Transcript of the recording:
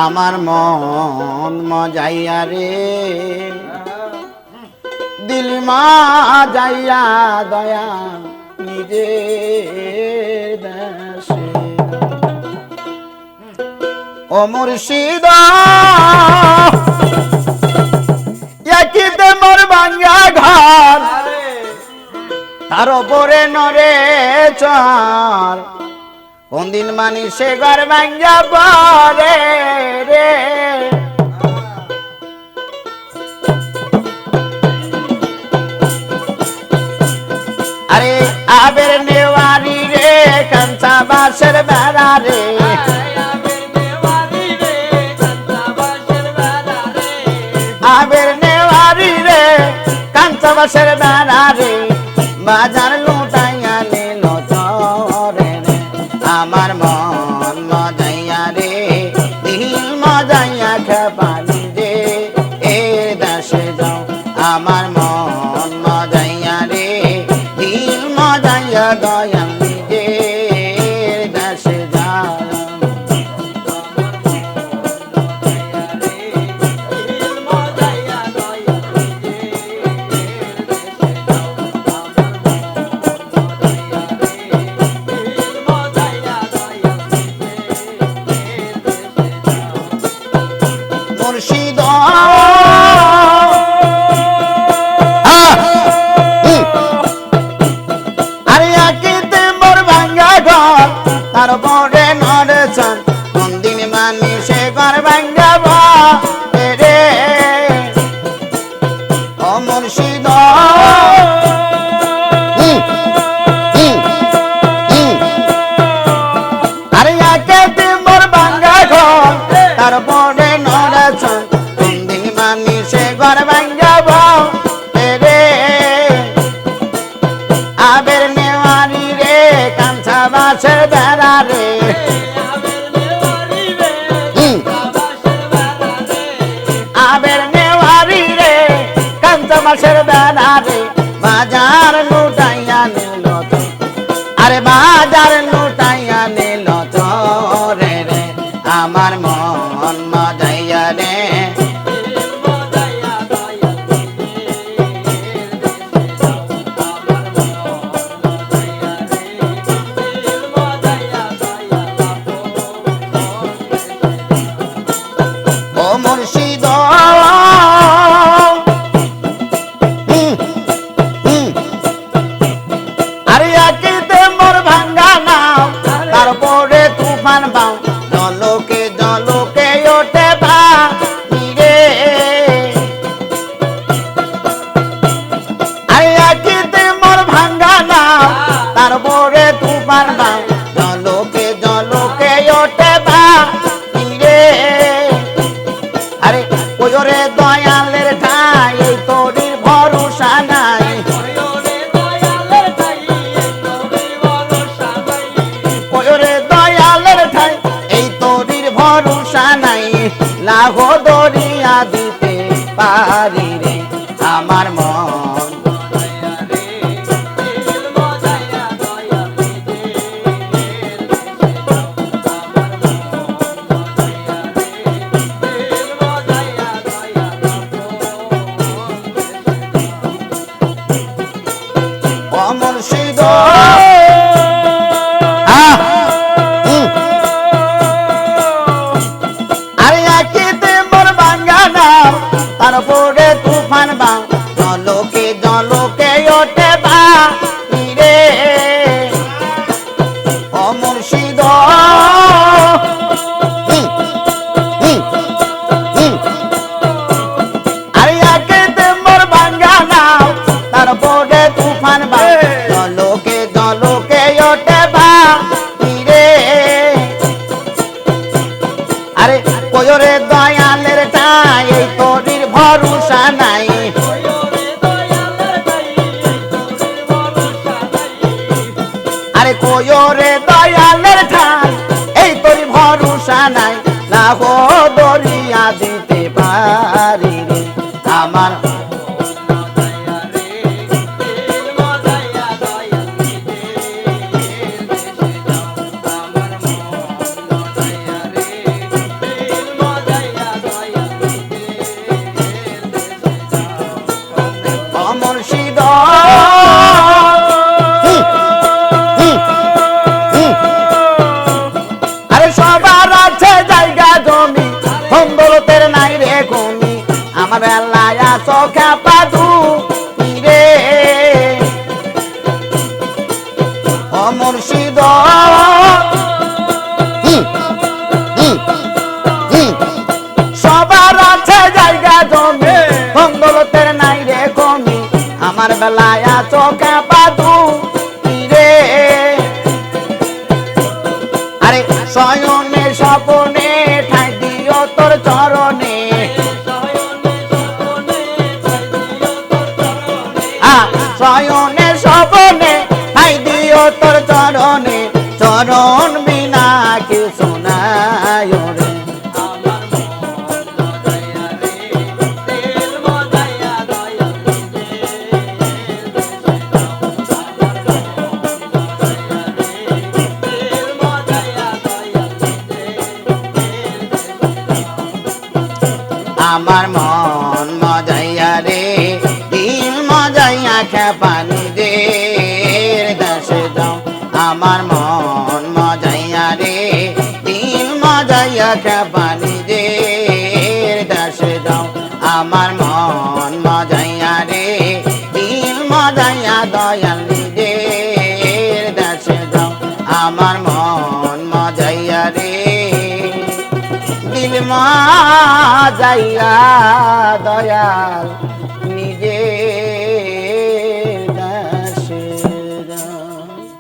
আমার মন মজাইয়া রে দিল মজাইয়া দয়া নিজে দেশে ও মুর্শিদ একিতে মোর ভাঙ্গা ঘর তার উপরে নরে চর কোন দিন মানি সে ঘর ভাঙ্গা পরে রে আরে আবের নেওয়ারি রে কাঞ্চা বাসের বেড়া রে আবের নেওয়ারি রে কাঞ্চা বাসের বেড়া রে বাজার লুটাইয়া নিল চরে রে আমার মন মজাইয়া রে দিল মজাইয়া খেপালি রে এ দেশে যাও আমার মন মজাইয়া রে দিল মজাইয়া দয়া নিজে দেশে যাও মুর্শিদ আরে আকিতে মোর ভাঙ্গা ঘর তার পরে নড়েছেন কোন দিন মানি সে ঘর ভাঙ্গা রে ও মুর্শিদ আরে আকিতে মোর ভাঙ্গা ঘর তার পরে নড়েছেন কোন দিন মানি সে ঘর ভাঙ্গা রে আবের নেওয়ারি রে কাঞ্চা বাসের বেড়া রে আবের নেওয়ারি রে কাঞ্চা বাসের বেড়া রে বাজার লুটাইয়া নিল আরে বাজার লুটাইয়া নিল রে রে আমার মন মজাইয়া রে ও মুর্শিদ আরে আকিতে মোর ভাঙ্গা নাও তারপরে তুফান বাও জলকে জলকে ওঠে ভাঙি রে আরে আকিতে মোর ভাঙ্গা নাও তারপরে তুফান বাও জলকে জলকে ওঠে ভাঙি রে আরে ওরে দয়ালের ঠাই এই তোরির ভরসা নাই ওরে দয়ালের ঠাই এই তোরির ভরসা নাই লাহো দরিয়া দিতে পারি রে আমার মন ও মুর্শিদ আরে আকিতে মোর ভাঙ্গা নাও তারপরে তুফান বাও জলকে জলকে ওঠে ভাঙি রে ও মুর্শিদ আরে আকিতে মোর ভাঙ্গা নাও তারপরে তুফান বাও জলকে জলকে ওঠে ভাঙি রে আরে ওরে দয়ালের ঠাই এই তোরির ভরসা নাই আরে ওরে দয়ালের ঠাই এই তোরি ভরসা নাই লাহো দরিয়া দিতে পারি রে আমার বেলায় আছো খেপা রে ও মুর্শিদ সবার আছে জায়গা জমি মঙ্গলতের নাই রে কমি আমার বেলায় আছো খেপা রে আরে শয়নে স্বপনে ঠাই দিও তোর চরণে শয়নে স্বপনে ঠাই দিও তোর চরণে চরণ বিনা কিছু নাই রে আমার মন মজাইয়া রে দিল মজাইয়া খেপানি দে দেশে যাও আমার মন মজাইয়া রে দিল মজাইয়া খেপানি দে দেশে যাও আমার মন মজাইয়া রে দিল মজাইয়া দয়াল দে দেশে যাও আমার মন মজাইয়া রে দিল মা যাইয়া দয়াল